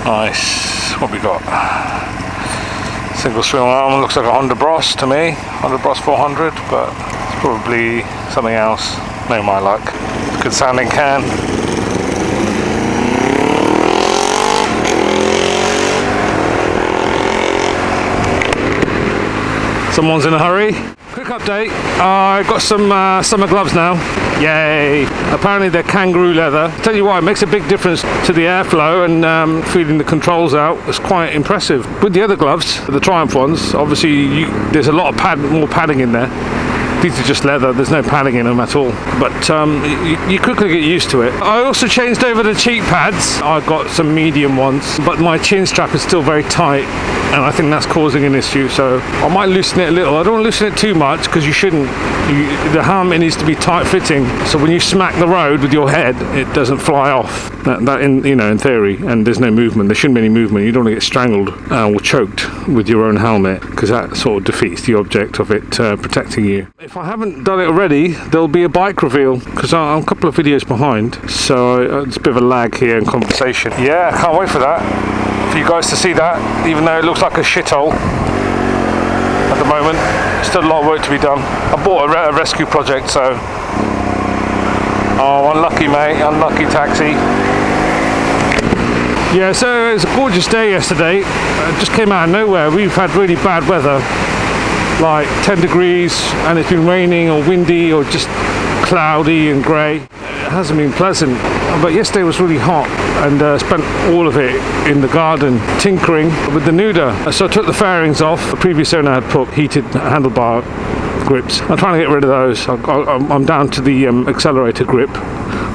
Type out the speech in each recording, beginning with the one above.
Nice. What we got? Single swing arm, looks like a Honda Bros to me. Honda Bros 400, but it's probably something else. No, my luck. Good sounding can. Someone's in a hurry. Quick update. I got some summer gloves now. Yay! Apparently they're kangaroo leather. Tell you what, it makes a big difference to the airflow and feeding the controls out. It's quite impressive. With the other gloves, the Triumph ones, obviously there's a lot of more padding in there. These are just leather, there's no padding in them at all. But you quickly get used to it. I also changed over the cheek pads. I got some medium ones, but my chin strap is still very tight, and I think that's causing an issue, so I might loosen it a little. I don't want to loosen it too much, because you shouldn't. The helmet needs to be tight fitting, so when you smack the road with your head, it doesn't fly off. That in theory, and there's no movement. There shouldn't be any movement. You don't want to get strangled or choked with your own helmet, because that sort of defeats the object of it protecting you. If I haven't done it already, there'll be a bike reveal, because I'm a couple of videos behind, so it's a bit of a lag here in conversation. Yeah, I can't wait for that. For you guys to see that, even though it looks like a shithole at the moment. Still a lot of work to be done. I bought a rescue project, so oh, unlucky mate, unlucky taxi. Yeah, so it was a gorgeous day yesterday. It just came out of nowhere. We've had really bad weather, like 10 degrees, and it's been raining or windy or just cloudy and grey. It hasn't been pleasant, but yesterday was really hot, and spent all of it in the garden tinkering with the Nuda. So I took the fairings off. The previous owner had put heated handlebar grips. I'm trying to get rid of those. I'm down to the accelerator grip,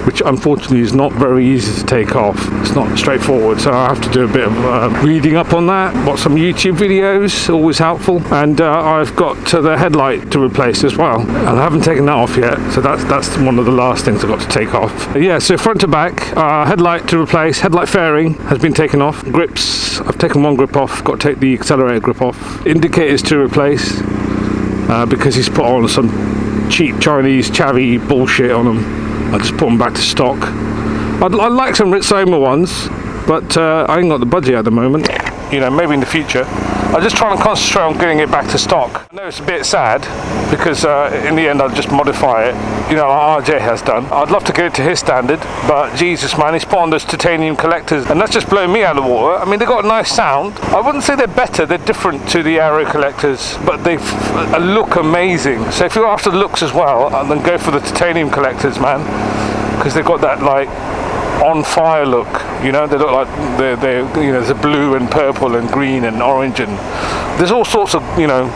which unfortunately is not very easy to take off. It's not straightforward, so I have to do a bit of reading up on that. Watch some YouTube videos, always helpful. And I've got the headlight to replace as well, and I haven't taken that off yet, so that's one of the last things I've got to take off. Yeah, so front to back, headlight to replace, headlight fairing has been taken off. Grips, I've taken one grip off, got to take the accelerator grip off. Indicators to replace, because he's put on some cheap Chinese chavvy bullshit on them. I just put them back to stock. I'd like some Ritsoma ones, but I ain't got the budget at the moment. You know, maybe in the future. I'm just trying to concentrate on getting it back to stock. I know it's a bit sad, because in the end I'll just modify it, you know, like RJ has done. I'd love to get it to his standard, but Jesus man, he's put on those titanium collectors, and that's just blown me out of the water. I mean, they've got a nice sound. I wouldn't say they're better, they're different to the aero collectors, but they look amazing. So if you're after looks as well, then go for the titanium collectors, man, because they've got that like on fire look, you know. They look like they're you know, there's a blue and purple and green and orange, and there's all sorts of, you know,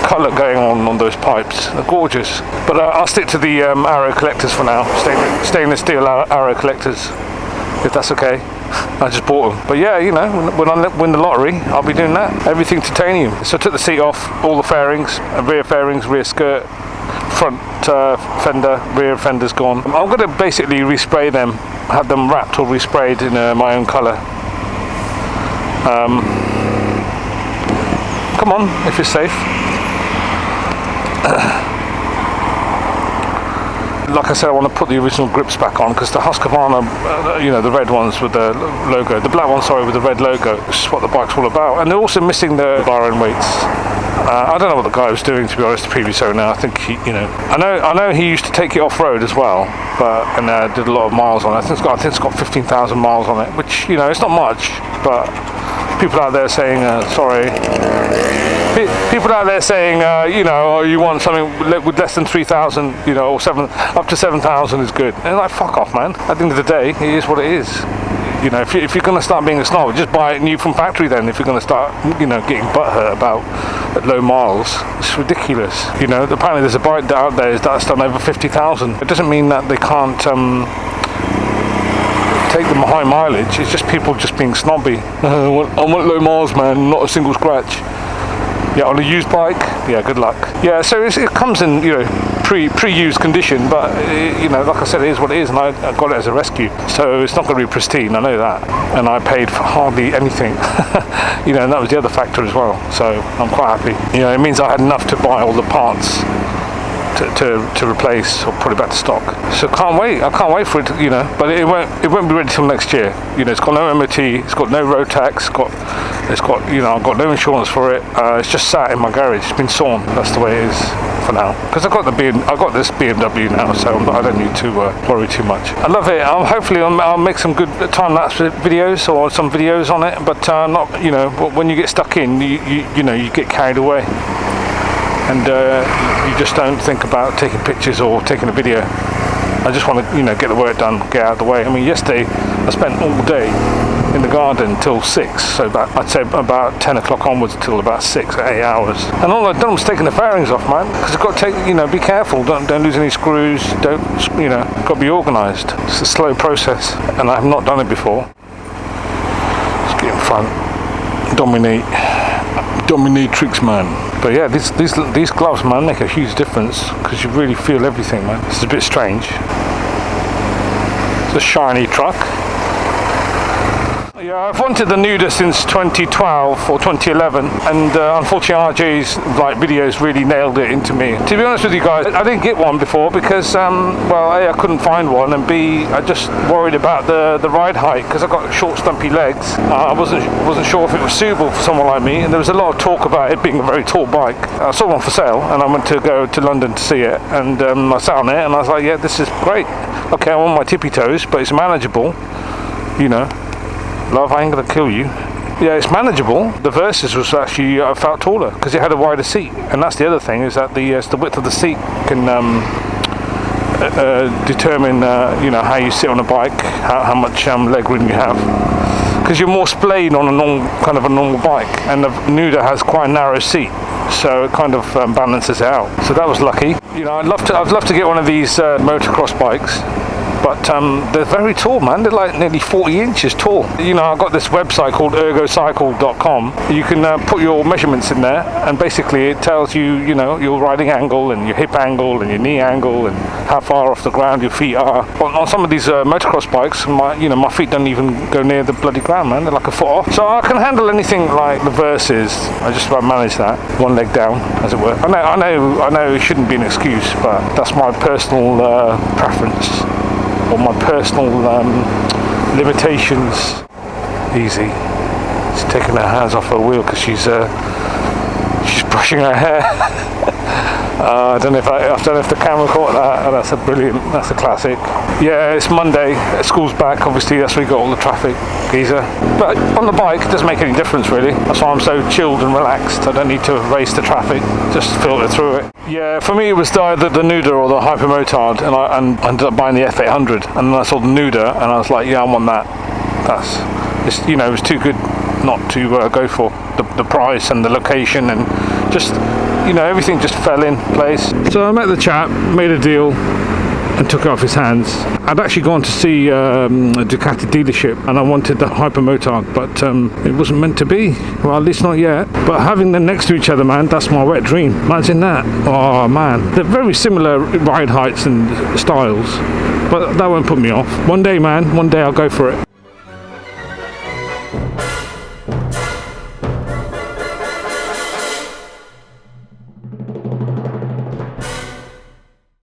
colour going on those pipes. They're gorgeous. But I'll stick to the arrow collectors for now. Stainless steel arrow collectors, if that's okay. I just bought them. But yeah, you know, when I win the lottery, I'll be doing that. Everything titanium. So I took the seat off, all the fairings, rear skirt, front fender, rear fender's gone. I'm going to basically respray them, have them wrapped or resprayed in my own colour. Come on, if you're safe. Like I said, I want to put the original grips back on, because the Husqvarna, you know, the red ones with the logo, the black one, sorry, with the red logo, which is what the bike's all about. And they're also missing the bar end weights. I don't know what the guy was doing, to be honest, the previous owner. I think he, you know, I know he used to take it off road as well, but did a lot of miles on it. I think it's got 15,000 miles on it, which, you know, it's not much, but people out there saying sorry. People out there saying, you know, oh, you want something with less than 3,000, you know, or up to 7,000 is good. And like, fuck off, man. At the end of the day, it is what it is. You know, if you're going to start being a snob, just buy it new from factory then. If you're going to start, you know, getting butthurt about low miles, it's ridiculous. You know, apparently there's a bike out there that's done over 50,000. It doesn't mean that they can't take them high mileage. It's just people just being snobby. I want low miles, man, not a single scratch. Yeah, on a used bike, yeah, good luck. Yeah, so it comes in, you know, pre-used condition, but you know, like I said, it is what it is, and I got it as a rescue, so it's not going to be pristine. I know that, and I paid for hardly anything. You know, and that was the other factor as well. So I'm quite happy. You know, it means I had enough to buy all the parts to replace or put it back to stock. So can't wait. I can't wait for it. You know, but it won't be ready till next year. You know, it's got no MOT. It's got no road tax. It's got you know, I've got no insurance for it. It's just sat in my garage. It's been sawn. That's the way it is for now. Because I've got this BMW now, so I don't need to worry too much. I love it. Hopefully I'll make some good time-lapse videos or some videos on it. But not, you know, when you get stuck in, you know, you get carried away. And you just don't think about taking pictures or taking a video. I just want to, you know, get the work done, get out of the way. I mean, yesterday I spent all day in the garden till 6, so I'd say about 10 o'clock onwards till about 6, 8 hours. And all I've done was taking the fairings off, man, because I've got to take, you know, be careful, don't lose any screws, don't, you know, got to be organised. It's a slow process, and I have not done it before. Let's get in front, dominatrix, man. But yeah, these gloves, man, make a huge difference because you really feel everything, man. It's a bit strange. It's a shiny truck. Yeah, I've wanted the Nuda since 2012 or 2011, and unfortunately RJ's like videos really nailed it into me. To be honest with you guys, I didn't get one before because well, A, I couldn't find one, and B, I just worried about the ride height because I've got short stumpy legs. I wasn't sure if it was suitable for someone like me, and there was a lot of talk about it being a very tall bike. I saw one for sale and I went to go to London to see it, and I sat on it and I was like, yeah, this is great. Okay, I'm on my tippy toes, but it's manageable, you know. Love, I ain't gonna kill you. Yeah, it's manageable. The Versus was actually, I felt taller because it had a wider seat, and that's the other thing, is that the width of the seat can determine you know, how you sit on a bike, how much leg room you have, because you're more splayed on a normal bike, and the Nuda has quite a narrow seat, so it kind of balances it out. So that was lucky. You know, I'd love to get one of these motocross bikes. But they're very tall, man. They're like nearly 40 inches tall. You know, I've got this website called ergocycle.com. You can put your measurements in there, and basically it tells you, you know, your riding angle and your hip angle and your knee angle and how far off the ground your feet are. On some of these motocross bikes, my feet don't even go near the bloody ground, man. They're like a foot off. So I can handle anything like the Versus. I just about manage that, one leg down, as it were. I know it shouldn't be an excuse, but that's my personal preference. Or my personal limitations. Easy. She's taking her hands off her wheel because she's brushing her hair. I don't know if the camera caught that. That's a classic. Yeah, it's Monday. School's back. Obviously, that's where we got all the traffic, geezer. But on the bike, it doesn't make any difference really. That's why I'm so chilled and relaxed. I don't need to race the traffic. Just filter through it. Yeah, for me it was either the Nuda or the Hypertard, and I ended up buying the F800, and then I saw the Nuda, and I was like, yeah, I want that. It's you know, it was too good not to go for the price and the location, and just, you know, everything just fell in place. So I met the chap, made a deal, and took it off his hands. I'd actually gone to see a Ducati dealership, and I wanted the Hypertard, but it wasn't meant to be. Well, at least not yet. But having them next to each other, man, that's my wet dream. Imagine that. Oh man, they're very similar ride heights and styles, but that won't put me off. One day, man, one day I'll go for it.